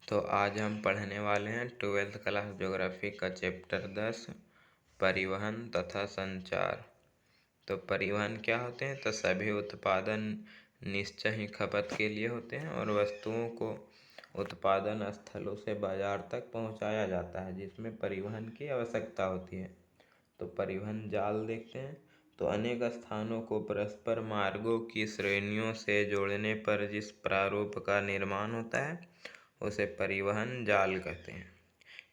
तो आज हम पढ़ने वाले हैं 12th क्लास ज्योग्राफी का चैप्टर 10 परिवहन तथा संचार। तो परिवहन क्या होते हैं? तो सभी उत्पादन निश्चय ही खपत के लिए होते हैं और वस्तुओं को उत्पादन स्थलों से बाजार तक पहुंचाया जाता है, जिसमें परिवहन की आवश्यकता होती है। तो परिवहन जाल देखते हैं। तो अनेक स्थानों को परस्पर मार्गों की श्रेणियों से जोड़ने पर जिस प्रारूप का निर्माण होता है उसे परिवहन जाल कहते हैं।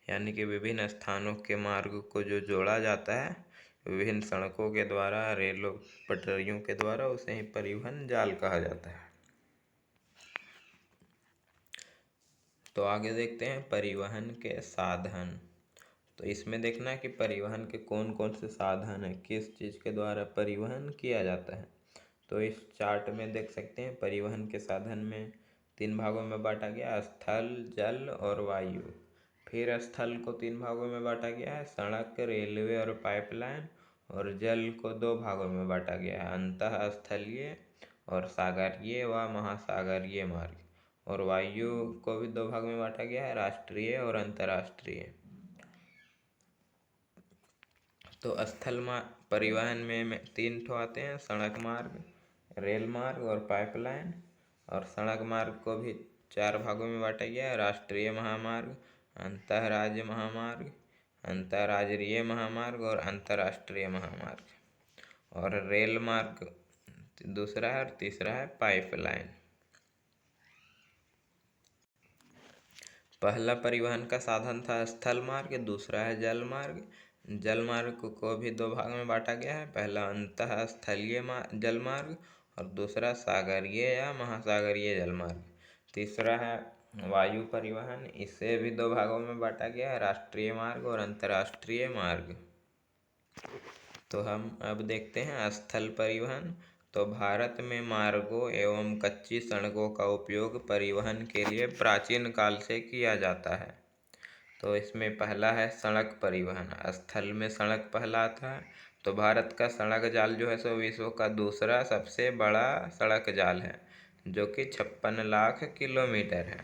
यानी कि विभिन्न स्थानों के मार्ग को जो जोड़ा जाता है विभिन्न सड़कों के द्वारा, रेलों पटरियों के द्वारा, उसे ही परिवहन जाल कहा जाता है। तो आगे देखते हैं परिवहन के साधन। तो इसमें देखना है कि परिवहन के कौन कौन से साधन है, किस चीज़ के द्वारा परिवहन किया जाता है। तो इस चार्ट में देख सकते हैं परिवहन के साधन में 3 भागों में बांटा गया, स्थल, जल और वायु। फिर स्थल को 3 भागों में बांटा गया है, सड़क, रेलवे और पाइपलाइन। और जल को 2 भागों में बांटा गया है, अंतःस्थलीय और सागरीय व महासागरीय मार्ग। और वायु को भी 2 भाग में बांटा गया है, राष्ट्रीय और अंतर्राष्ट्रीय। तो स्थल परिवहन में 3 ठो आते हैं, सड़क मार्ग, रेल मार्ग और पाइपलाइन। और सड़क मार्ग को भी 4 भागों में बांटा गया है, राष्ट्रीय महामार्ग, अंतर्राज्य महामार्ग, अंतर्राज्यीय महामार्ग और अंतर्राष्ट्रीय महामार्ग। और रेल मार्ग दूसरा है और तीसरा है पाइपलाइन। पहला परिवहन का साधन था स्थल मार्ग, दूसरा है जल मार्ग। जल मार्ग को भी 2 भाग में बांटा गया है, पहला अंतःस्थलीय जल मार्ग और दूसरा सागरीय या महासागरीय जल मार्ग। तीसरा है वायु परिवहन, इसे भी 2 भागों में बांटा गया है, राष्ट्रीय मार्ग और अंतर्राष्ट्रीय मार्ग। तो हम अब देखते हैं स्थल परिवहन। तो भारत में मार्गों एवं कच्ची सड़कों का उपयोग परिवहन के लिए प्राचीन काल से किया जाता है। तो इसमें पहला है सड़क परिवहन। स्थल में सड़क पहला आता है। तो भारत का सड़क जाल जो है सो विश्व का दूसरा सबसे बड़ा सड़क जाल है, जो कि 56 लाख किलोमीटर है।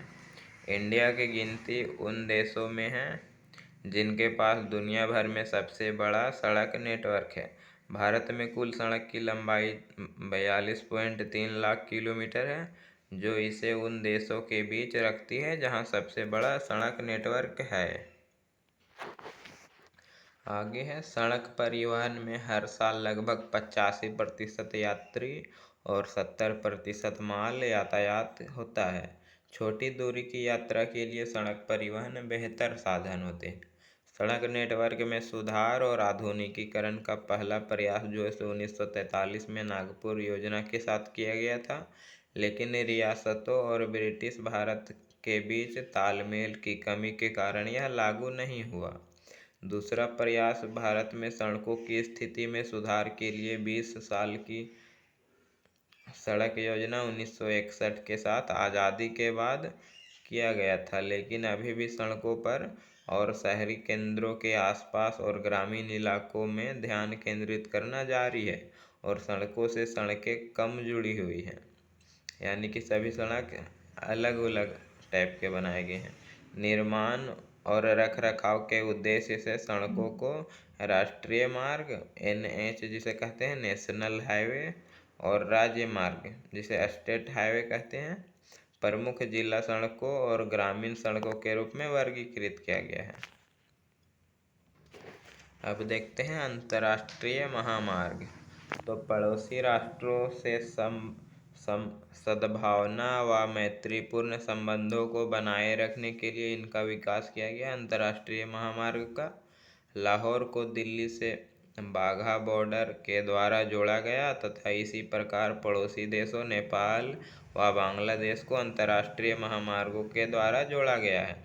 इंडिया की गिनती उन देशों में है जिनके पास दुनिया भर में सबसे बड़ा सड़क नेटवर्क है। भारत में कुल सड़क की लंबाई 42.3 लाख किलोमीटर है, जो इसे उन देशों के बीच रखती है जहां सबसे बड़ा सड़क नेटवर्क है। आगे है सड़क परिवहन में हर साल लगभग 85% यात्री और 70% माल यातायात होता है। छोटी दूरी की यात्रा के लिए सड़क परिवहन बेहतर साधन होते हैं। सड़क नेटवर्क में सुधार और आधुनिकीकरण का पहला प्रयास जो है 1943 में नागपुर योजना के साथ किया गया था, लेकिन रियासतों और ब्रिटिश भारत के बीच तालमेल की कमी के कारण यह लागू नहीं हुआ। दूसरा प्रयास भारत में सड़कों की स्थिति में सुधार के लिए 20 साल की सड़क योजना 1961 के साथ आज़ादी के बाद किया गया था, लेकिन अभी भी सड़कों पर और शहरी केंद्रों के आसपास और ग्रामीण इलाकों में ध्यान केंद्रित करना जारी है और सड़कों से सड़कें कम जुड़ी हुई हैं। यानी कि सभी सड़क अलग अलग टाइप के बनाए गए हैं। निर्माण और रख रखाव के उद्देश्य से सड़कों को राष्ट्रीय मार्ग NH जिसे कहते हैं, नेशनल हाईवे, और राज्य मार्ग जिसे स्टेट हाईवे कहते हैं, प्रमुख जिला सड़कों और ग्रामीण सड़कों के रूप में वर्गीकृत किया गया है। अब देखते हैं अंतर्राष्ट्रीय महामार्ग। तो पड़ोसी राष्ट्रों से सद्भावना व मैत्रीपूर्ण संबंधों को बनाए रखने के लिए इनका विकास किया गया। अंतर्राष्ट्रीय महामार्ग का लाहौर को दिल्ली से बाघा बॉर्डर के द्वारा जोड़ा गया तथा इसी प्रकार पड़ोसी देशों नेपाल व बांग्लादेश को अंतर्राष्ट्रीय महामार्गों के द्वारा जोड़ा गया है।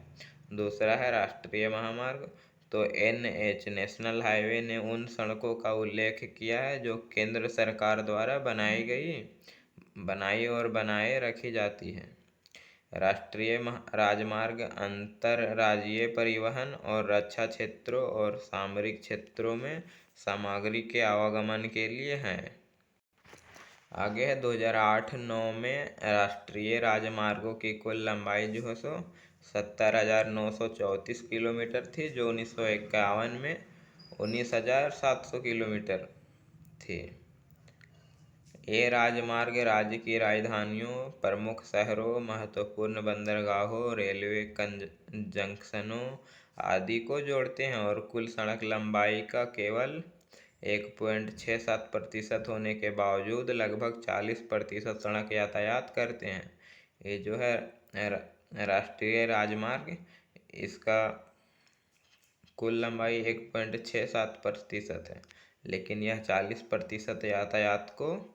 दूसरा है राष्ट्रीय महामार्ग। तो NH नेशनल हाईवे ने उन सड़कों का उल्लेख किया है जो केंद्र सरकार द्वारा बनाई और बनाए रखी जाती है। राष्ट्रीय राजमार्ग अंतरराज्यीय परिवहन और रक्षा क्षेत्रों और सामरिक क्षेत्रों में सामग्री के आवागमन के लिए हैं। आगे है 2008-9 में राष्ट्रीय राजमार्गों की कुल लंबाई जो है सो 70,934 किलोमीटर थी, जो 1951 में 19,700 किलोमीटर थी। ये राजमार्ग राज्य की राजधानियों, प्रमुख शहरों, महत्वपूर्ण बंदरगाहों, रेलवे जंक्शनों आदि को जोड़ते हैं और कुल सड़क लंबाई का केवल 1.67% होने के बावजूद लगभग 40% सड़क यातायात करते हैं। ये जो है राष्ट्रीय राजमार्ग, इसका कुल लंबाई 1.67% है, लेकिन यह 40% यातायात को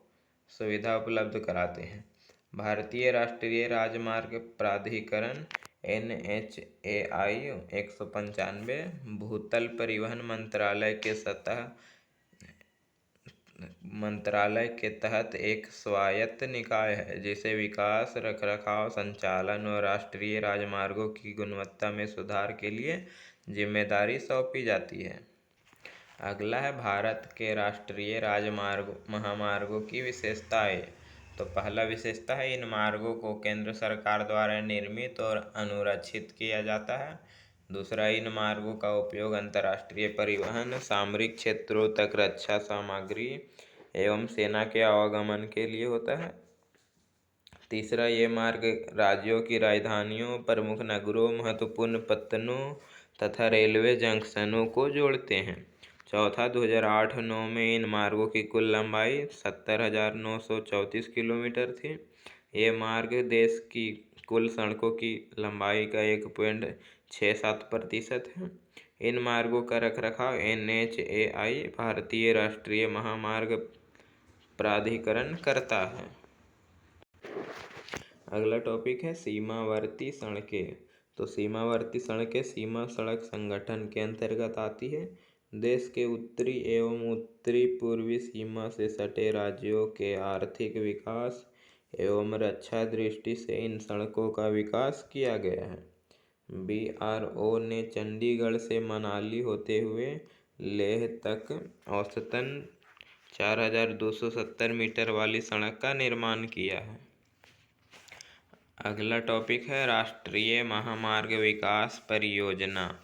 सुविधा उपलब्ध कराते हैं। भारतीय राष्ट्रीय राजमार्ग प्राधिकरण NHAI 195 भूतल परिवहन मंत्रालय के तहत एक स्वायत्त निकाय है, जिसे विकास, रखरखाव, संचालन और राष्ट्रीय राजमार्गों की गुणवत्ता में सुधार के लिए जिम्मेदारी सौंपी जाती है। अगला है भारत के राष्ट्रीय महामार्गों की विशेषताएं। तो पहला विशेषता है, इन मार्गों को केंद्र सरकार द्वारा निर्मित और अनुरक्षित किया जाता है। दूसरा, इन मार्गों का उपयोग अंतर्राष्ट्रीय परिवहन, सामरिक क्षेत्रों तक रक्षा सामग्री एवं सेना के आवागमन के लिए होता है। तीसरा, ये मार्ग राज्यों की राजधानियों, प्रमुख नगरों, महत्वपूर्ण पत्तनों तथा रेलवे जंक्शनों को जोड़ते हैं। चौथा, 2008-9 में इन मार्गों की कुल लंबाई 70,934 किलोमीटर थी। ये मार्ग देश की कुल सड़कों की लंबाई का 1.67% है। इन मार्गों का रखरखाव NHAI भारतीय राष्ट्रीय महामार्ग प्राधिकरण करता है। अगला टॉपिक है सीमावर्ती सड़कें। तो सीमावर्ती सड़कें सीमा सड़क संगठन के अंतर्गत आती है। देश के उत्तरी एवं उत्तरी पूर्वी सीमा से सटे राज्यों के आर्थिक विकास एवं रक्षा दृष्टि से इन सड़कों का विकास किया गया है। BRO ने चंडीगढ़ से मनाली होते हुए लेह तक औसतन 4,270 मीटर वाली सड़क का निर्माण किया है। अगला टॉपिक है राष्ट्रीय महामार्ग विकास परियोजना।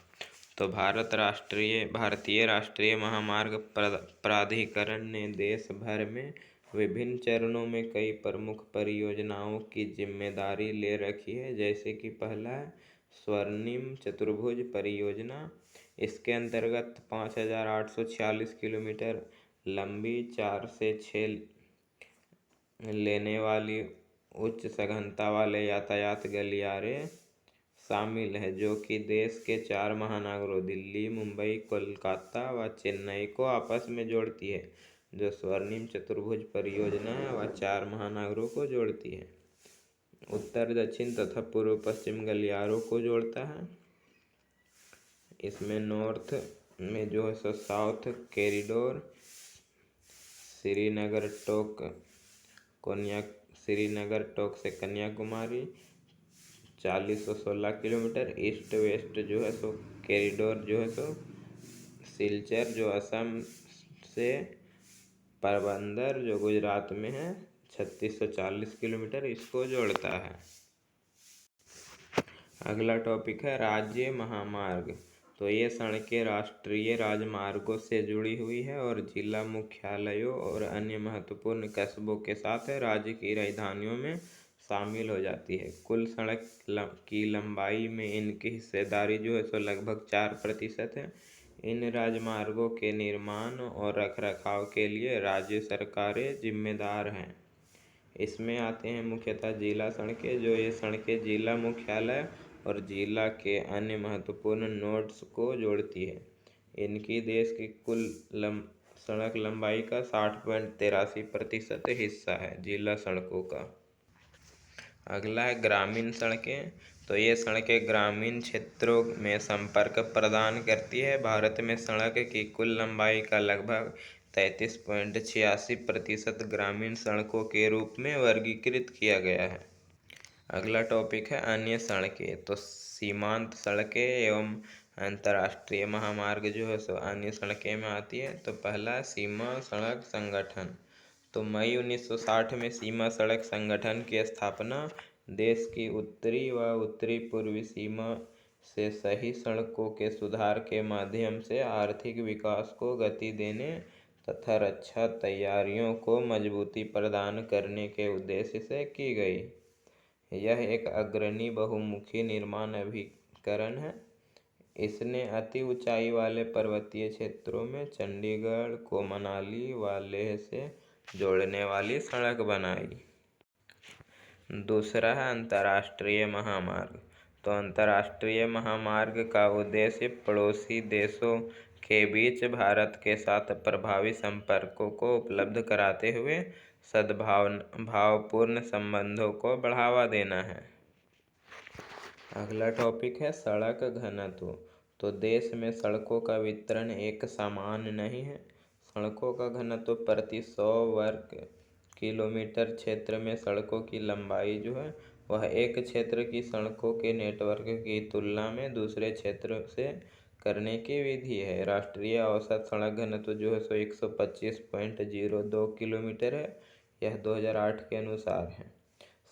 तो भारतीय राष्ट्रीय महामार्ग प्राधिकरण ने देश भर में विभिन्न चरणों में कई प्रमुख परियोजनाओं की जिम्मेदारी ले रखी है। जैसे कि पहला है स्वर्णिम चतुर्भुज परियोजना। इसके अंतर्गत 5,846 किलोमीटर लंबी 4 से 6 लेने वाली उच्च सघनता वाले यातायात गलियारे शामिल है, जो कि देश के 4 महानगरों दिल्ली, मुंबई, कोलकाता व चेन्नई को आपस में जोड़ती है। जो स्वर्णिम चतुर्भुज परियोजना है वह 4 महानगरों को जोड़ती है। उत्तर, दक्षिण तथा पूर्व पश्चिम गलियारों को जोड़ता है। इसमें नॉर्थ में जो है सो साउथ कॉरिडोर श्रीनगर टोक से कन्याकुमारी 416 किलोमीटर। ईस्ट वेस्ट जो है सो कॉरिडोर जो है सो सिलचर जो असम से पोरबंदर जो गुजरात में है 3640 किलोमीटर इसको जोड़ता है। अगला टॉपिक है राज्य महामार्ग। तो ये सड़कें राष्ट्रीय राजमार्गों से जुड़ी हुई है और जिला मुख्यालयों और अन्य महत्वपूर्ण कस्बों के साथ राज्य की राजधानियों में शामिल हो जाती है। कुल सड़क की लंबाई में इनकी हिस्सेदारी जो है सो लगभग 4% है। इन राजमार्गों के निर्माण और रखरखाव के लिए राज्य सरकारें जिम्मेदार हैं। इसमें आते हैं मुख्यतः जिला सड़कें, जो ये सड़कें जिला मुख्यालय और जिला के अन्य महत्वपूर्ण नोड्स को जोड़ती है। इनकी देश की कुल सड़क लंबाई का 60.83% हिस्सा है जिला सड़कों का। अगला है ग्रामीण सड़कें। तो ये सड़कें ग्रामीण क्षेत्रों में संपर्क प्रदान करती है। भारत में सड़क की कुल लंबाई का लगभग 33.86% ग्रामीण सड़कों के रूप में वर्गीकृत किया गया है। अगला टॉपिक है अन्य सड़कें। तो सीमांत सड़कें एवं अंतर्राष्ट्रीय महामार्ग जो है सो अन्य सड़कें में आती है। तो पहला सीमा सड़क संगठन। तो मई 1960 में सीमा सड़क संगठन की स्थापना देश की उत्तरी व उत्तरी पूर्वी सीमा से सही सड़कों के सुधार के माध्यम से आर्थिक विकास को गति देने तथा रक्षा तैयारियों को मजबूती प्रदान करने के उद्देश्य से की गई। यह एक अग्रणी बहुमुखी निर्माण अभिकरण है। इसने अति ऊंचाई वाले पर्वतीय क्षेत्रों में चंडीगढ़ को मनाली व लेह से जोड़ने वाली सड़क बनाई। दूसरा है अंतर्राष्ट्रीय महामार्ग। तो अंतर्राष्ट्रीय महामार्ग का उद्देश्य पड़ोसी देशों के बीच भारत के साथ प्रभावी संपर्कों को उपलब्ध कराते हुए सद्भावपूर्ण संबंधों को बढ़ावा देना है। अगला टॉपिक है सड़क घनत्व। तो देश में सड़कों का वितरण एक समान नहीं है। सड़कों का घनत्व प्रति 100 वर्ग किलोमीटर क्षेत्र में सड़कों की लंबाई जो है वह एक क्षेत्र की सड़कों के नेटवर्क की तुलना में दूसरे क्षेत्र से करने की विधि है। राष्ट्रीय औसत सड़क घनत्व जो है सो 125.02 किलोमीटर है। यह 2008 के अनुसार है।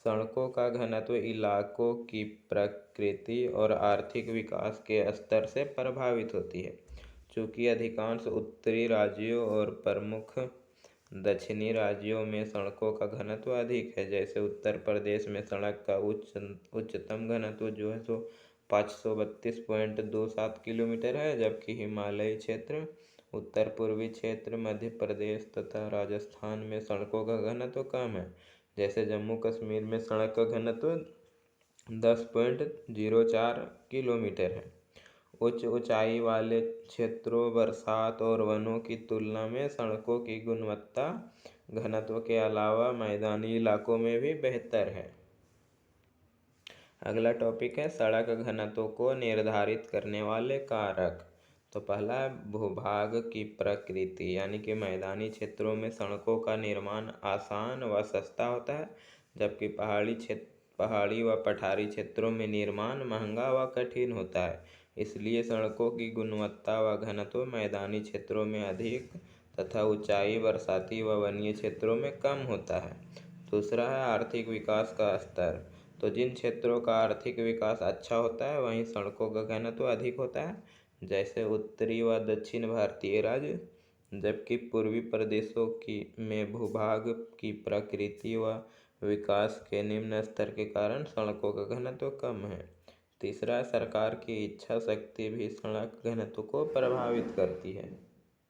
सड़कों का घनत्व इलाकों की प्रकृति और आर्थिक विकास के स्तर से प्रभावित होती है। चूँकि अधिकांश उत्तरी राज्यों और प्रमुख दक्षिणी राज्यों में सड़कों का घनत्व अधिक है, जैसे उत्तर प्रदेश में सड़क का उच्चतम घनत्व जो है सो 532.27 किलोमीटर है, जबकि हिमालयी क्षेत्र, उत्तर पूर्वी क्षेत्र, मध्य प्रदेश तथा राजस्थान में सड़कों का घनत्व कम है। जैसे जम्मू कश्मीर में सड़क का घनत्व 10.04 किलोमीटर है। उच्च ऊंचाई वाले क्षेत्रों, बरसात और वनों की तुलना में सड़कों की गुणवत्ता घनत्व के अलावा मैदानी इलाकों में भी बेहतर है। अगला टॉपिक है सड़क घनत्व को निर्धारित करने वाले कारक। तो पहला है भूभाग की प्रकृति, यानी कि मैदानी क्षेत्रों में सड़कों का निर्माण आसान व सस्ता होता है, जबकि पहाड़ी व पठारी क्षेत्रों में निर्माण महंगा व कठिन होता है। इसलिए सड़कों की गुणवत्ता व घनत्व मैदानी क्षेत्रों में अधिक तथा ऊंचाई, बरसाती व वनीय क्षेत्रों में कम होता है। दूसरा है आर्थिक विकास का स्तर। तो जिन क्षेत्रों का आर्थिक विकास अच्छा होता है वहीं सड़कों का घनत्व अधिक होता है, जैसे उत्तरी व दक्षिण भारतीय राज्य, जबकि पूर्वी प्रदेशों में भूभाग की प्रकृति व विकास के निम्न स्तर के कारण सड़कों का घनत्व कम है। तीसरा, सरकार की इच्छा शक्ति भी सड़क घनत्व को प्रभावित करती है।